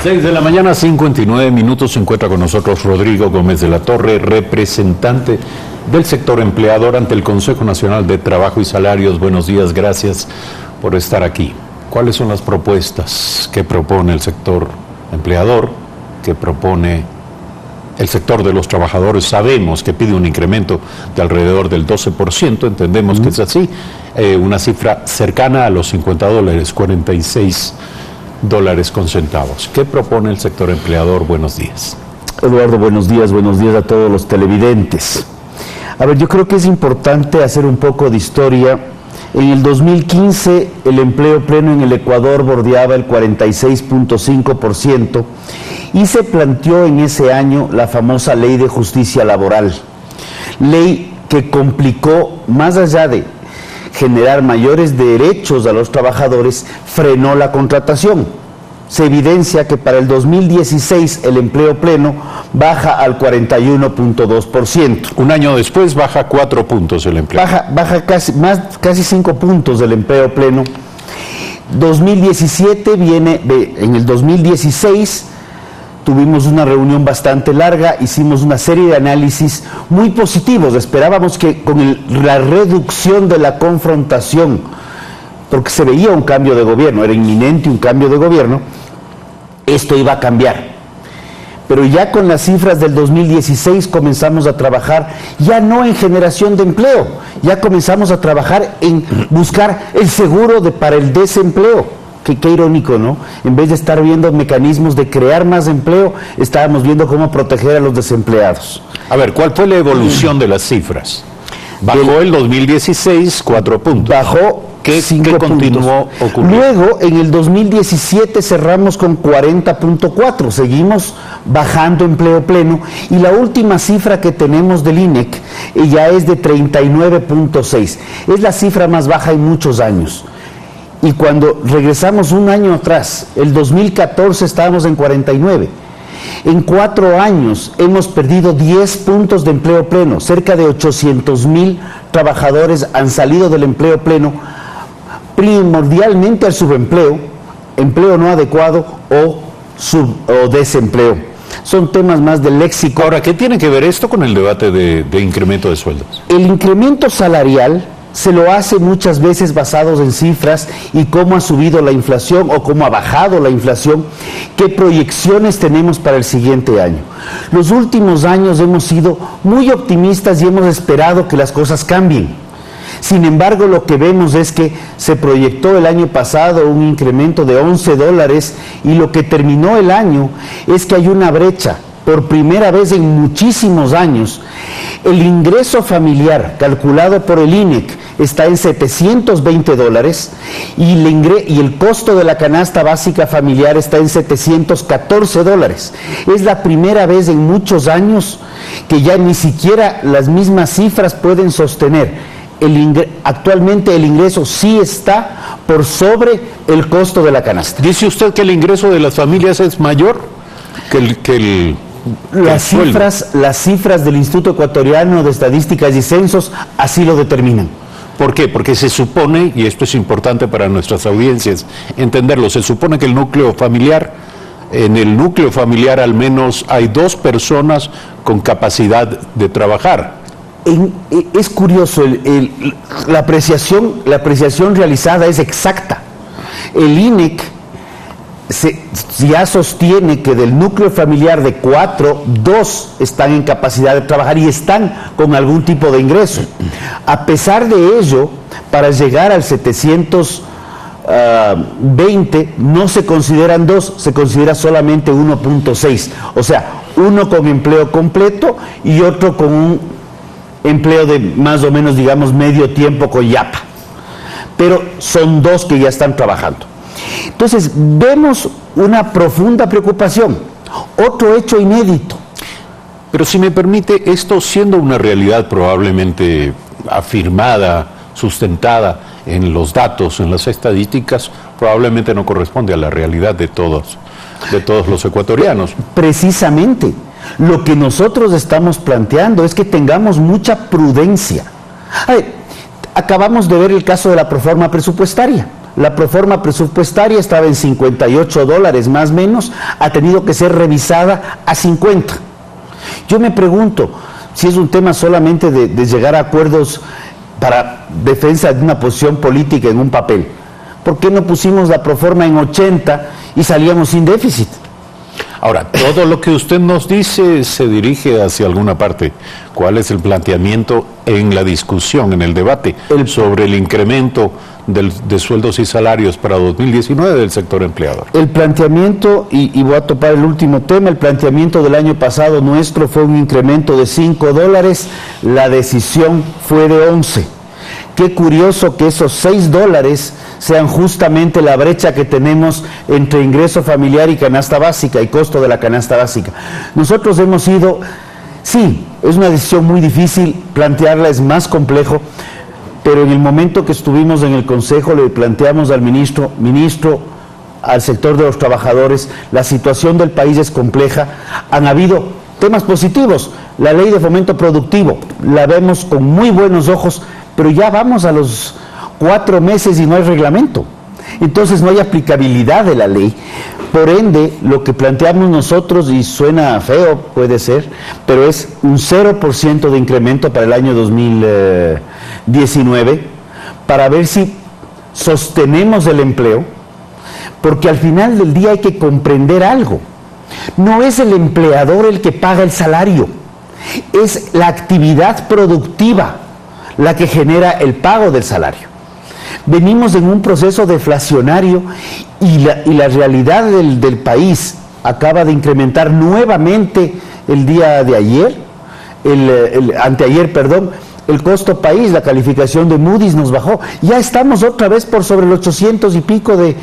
6 de la mañana, 59 minutos, se encuentra con nosotros Rodrigo Gómez de la Torre, representante del sector empleador ante el Consejo Nacional de Trabajo y Salarios. Buenos días, gracias por estar aquí. ¿Cuáles son las propuestas que propone el sector empleador, que propone el sector de los trabajadores? Sabemos que pide un incremento de alrededor del 12%, entendemos que es así, una cifra cercana a los $50, 46 dólares con centavos. ¿Qué propone el sector empleador? Buenos días. Eduardo, buenos días a todos los televidentes. A ver, yo creo que es importante hacer un poco de historia. En el 2015 el empleo pleno en el Ecuador bordeaba el 46.5% y se planteó en ese año la famosa Ley de Justicia Laboral, ley que complicó, más allá de generar mayores derechos a los trabajadores, frenó la contratación. Se evidencia que para el 2016 el empleo pleno baja al 41.2%. Un año después baja 4 puntos el empleo. Baja casi 5 puntos del empleo pleno. 2017 en el 2016 tuvimos una reunión bastante larga, hicimos una serie de análisis muy positivos. Esperábamos que con la reducción de la confrontación, porque se veía un cambio de gobierno, era inminente un cambio de gobierno, esto iba a cambiar. Pero ya con las cifras del 2016 comenzamos a trabajar ya no en generación de empleo, ya comenzamos a trabajar en buscar el seguro para el desempleo. Qué irónico, ¿no? En vez de estar viendo mecanismos de crear más empleo, estábamos viendo cómo proteger a los desempleados. A ver, ¿cuál fue la evolución de las cifras? Bajó el 2016 4 puntos. Bajó ¿Qué continuó ocurriendo? Luego, en el 2017 cerramos con 40.4, seguimos bajando empleo pleno y la última cifra que tenemos del INEC ya es de 39.6. Es la cifra más baja en muchos años. Y cuando regresamos un año atrás, el 2014 estábamos en 49. En 4 años hemos perdido 10 puntos de empleo pleno. Cerca de 800,000 trabajadores han salido del empleo pleno, primordialmente al subempleo, empleo no adecuado o desempleo. Son temas más del léxico. Ahora, ¿qué tiene que ver esto con el debate de incremento de sueldos? El incremento salarial se lo hace muchas veces basados en cifras y cómo ha subido la inflación o cómo ha bajado la inflación, qué proyecciones tenemos para el siguiente año. Los últimos años hemos sido muy optimistas y hemos esperado que las cosas cambien. Sin embargo, lo que vemos es que se proyectó el año pasado un incremento de $11 y lo que terminó el año es que hay una brecha. Por primera vez en muchísimos años, el ingreso familiar calculado por el INEC está en $720 y el costo de la canasta básica familiar está en $714. Es la primera vez en muchos años que ya ni siquiera las mismas cifras pueden sostener. Actualmente el ingreso sí está por sobre el costo de la canasta. ¿Dice usted que el ingreso de las familias es mayor que el Las cifras del Instituto Ecuatoriano de Estadísticas y Censos así lo determinan. ¿Por qué? Porque se supone, y esto es importante para nuestras audiencias entenderlo, se supone que en el núcleo familiar al menos hay 2 personas con capacidad de trabajar. Es curioso, la apreciación realizada es exacta. El INEC ya sostiene que del núcleo familiar de 4, 2 están en capacidad de trabajar y están con algún tipo de ingreso. A pesar de ello, para llegar al 720 no se consideran 2, se considera solamente 1.6. O sea, uno con empleo completo y otro con un empleo de más o menos, digamos, medio tiempo con yapa. Pero son 2 que ya están trabajando. Entonces, vemos una profunda preocupación, otro hecho inédito. Pero si me permite, esto siendo una realidad probablemente afirmada, sustentada en los datos, en las estadísticas, probablemente no corresponde a la realidad de todos los ecuatorianos. Precisamente, lo que nosotros estamos planteando es que tengamos mucha prudencia. A ver, acabamos de ver el caso de la proforma presupuestaria. La proforma presupuestaria estaba en $58 más o menos, ha tenido que ser revisada a 50. Yo me pregunto si es un tema solamente de llegar a acuerdos para defensa de una posición política en un papel. ¿Por qué no pusimos la proforma en 80 y salíamos sin déficit? Ahora, todo lo que usted nos dice se dirige hacia alguna parte. ¿Cuál es el planteamiento en la discusión, en el debate, sobre el incremento de sueldos y salarios para 2019 del sector empleador? El planteamiento, y voy a topar el último tema, el planteamiento del año pasado nuestro fue un incremento de $5, la decisión fue de 11. Qué curioso que esos $6 sean justamente la brecha que tenemos entre ingreso familiar y canasta básica y costo de la canasta básica. Nosotros hemos ido, sí, es una decisión muy difícil, plantearla es más complejo, pero en el momento que estuvimos en el Consejo le planteamos al ministro, al sector de los trabajadores, la situación del país es compleja, han habido temas positivos, la ley de fomento productivo, la vemos con muy buenos ojos, pero ya vamos a los 4 meses y no hay reglamento. Entonces no hay aplicabilidad de la ley. Por ende, lo que planteamos nosotros, y suena feo, puede ser, pero es un 0% de incremento para el año 2019, para ver si sostenemos el empleo, porque al final del día hay que comprender algo. No es el empleador el que paga el salario, es la actividad productiva la que genera el pago del salario. Venimos en un proceso deflacionario y la realidad del país acaba de incrementar nuevamente el día de ayer, anteayer, perdón, el costo país, la calificación de Moody's nos bajó. Ya estamos otra vez por sobre los 800 y pico de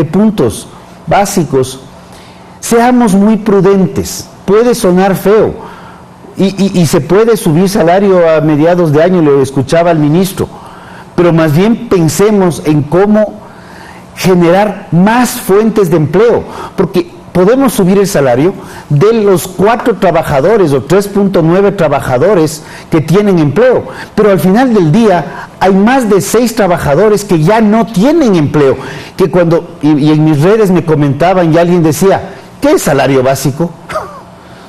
puntos básicos. Seamos muy prudentes, puede sonar feo. Y se puede subir salario a mediados de año, lo escuchaba el ministro, pero más bien pensemos en cómo generar más fuentes de empleo, porque podemos subir el salario de los 4 trabajadores o 3.9 trabajadores que tienen empleo, pero al final del día hay más de 6 trabajadores que ya no tienen empleo, que y en mis redes me comentaban y alguien decía, ¿qué es salario básico?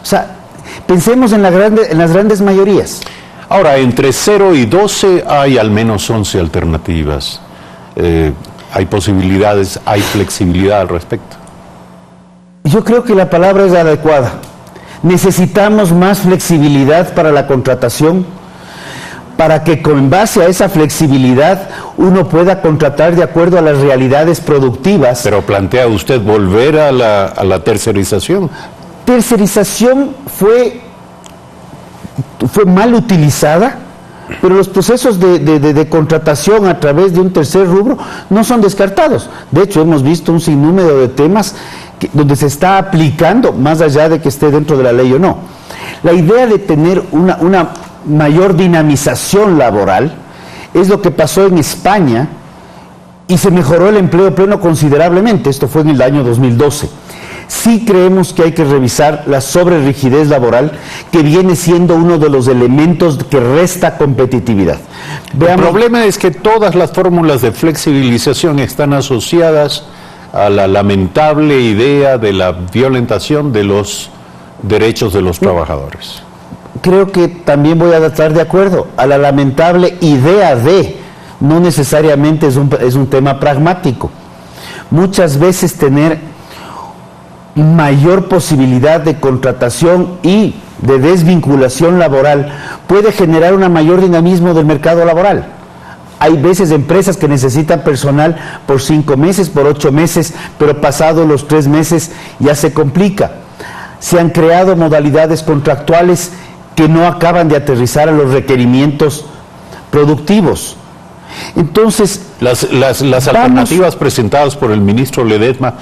O sea, pensemos en las grandes mayorías. Ahora, entre 0 y 12 hay al menos 11 alternativas. Hay posibilidades, hay flexibilidad al respecto. Yo creo que la palabra es adecuada. Necesitamos más flexibilidad para la contratación, para que con base a esa flexibilidad uno pueda contratar de acuerdo a las realidades productivas. Pero plantea usted volver a la tercerización. Tercerización fue mal utilizada, pero los procesos de contratación a través de un tercer rubro no son descartados. De hecho, hemos visto un sinnúmero de temas donde se está aplicando, más allá de que esté dentro de la ley o no. La idea de tener una mayor dinamización laboral es lo que pasó en España y se mejoró el empleo pleno considerablemente. Esto fue en el año 2012. Sí creemos que hay que revisar la sobrerrigidez laboral, que viene siendo uno de los elementos que resta competitividad. El problema es que todas las fórmulas de flexibilización están asociadas a la lamentable idea de la violentación de los derechos de los trabajadores. Creo que también voy a estar de acuerdo a la lamentable idea no necesariamente es un tema pragmático. Muchas veces tener mayor posibilidad de contratación y de desvinculación laboral puede generar un mayor dinamismo del mercado laboral. Hay veces empresas que necesitan personal por 5 meses, por 8 meses, pero pasados los 3 meses ya se complica. Se han creado modalidades contractuales que no acaban de aterrizar a los requerimientos productivos. Entonces, las alternativas presentadas por el ministro Ledesma,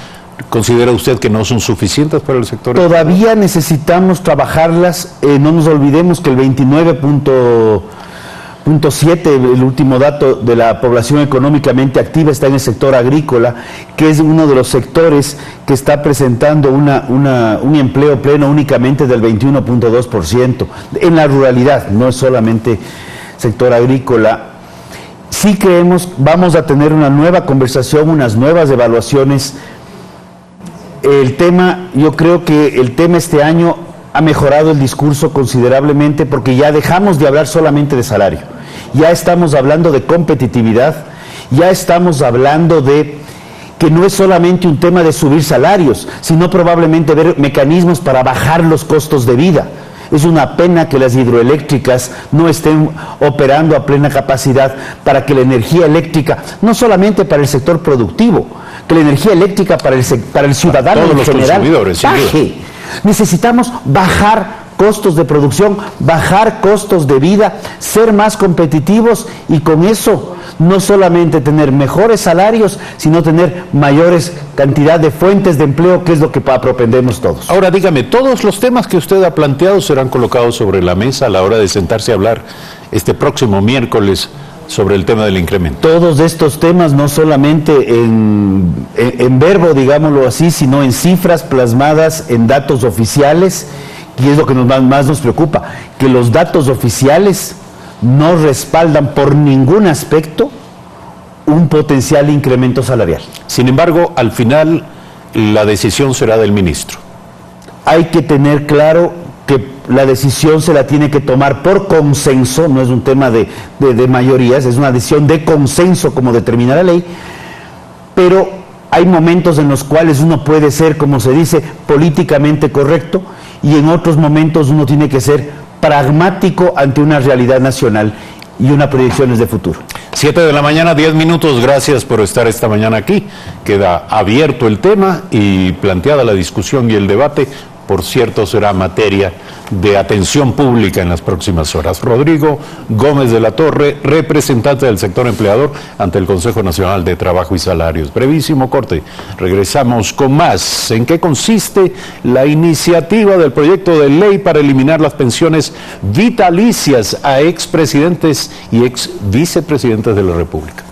¿considera usted que no son suficientes para el sector? Todavía necesitamos trabajarlas. No nos olvidemos que el 29.7, el último dato de la población económicamente activa, está en el sector agrícola, que es uno de los sectores que está presentando un empleo pleno únicamente del 21.2% en la ruralidad, no es solamente sector agrícola. sí creemos, vamos a tener una nueva conversación, unas nuevas evaluaciones. El tema, yo creo que el tema este año ha mejorado el discurso considerablemente porque ya dejamos de hablar solamente de salario. Ya estamos hablando de competitividad, ya estamos hablando de que no es solamente un tema de subir salarios, sino probablemente ver mecanismos para bajar los costos de vida. Es una pena que las hidroeléctricas no estén operando a plena capacidad para que la energía eléctrica, no solamente para el sector productivo, que la energía eléctrica para el ciudadano todos en los general consumidores, baje. Necesitamos bajar costos de producción, bajar costos de vida, ser más competitivos y con eso no solamente tener mejores salarios, sino tener mayores cantidad de fuentes de empleo, que es lo que propendemos todos. Ahora dígame, ¿todos los temas que usted ha planteado serán colocados sobre la mesa a la hora de sentarse a hablar este próximo miércoles sobre el tema del incremento? Todos estos temas, no solamente en verbo, digámoslo así, sino en cifras plasmadas en datos oficiales, y es lo que más nos preocupa, que los datos oficiales no respaldan por ningún aspecto un potencial incremento salarial. Sin embargo, al final la decisión será del ministro. Hay que tener claro que la decisión se la tiene que tomar por consenso, no es un tema de mayorías, es una decisión de consenso como determina la ley, pero hay momentos en los cuales uno puede ser, como se dice, políticamente correcto y en otros momentos uno tiene que ser pragmático ante una realidad nacional y unas proyecciones de futuro. 7 de la mañana, 10 minutos. Gracias por estar esta mañana aquí. Queda abierto el tema y planteada la discusión y el debate. Por cierto, será materia de atención pública en las próximas horas. Rodrigo Gómez de la Torre, representante del sector empleador ante el Consejo Nacional de Trabajo y Salarios. Brevísimo corte. Regresamos con más. ¿En qué consiste la iniciativa del proyecto de ley para eliminar las pensiones vitalicias a expresidentes y ex vicepresidentes de la República?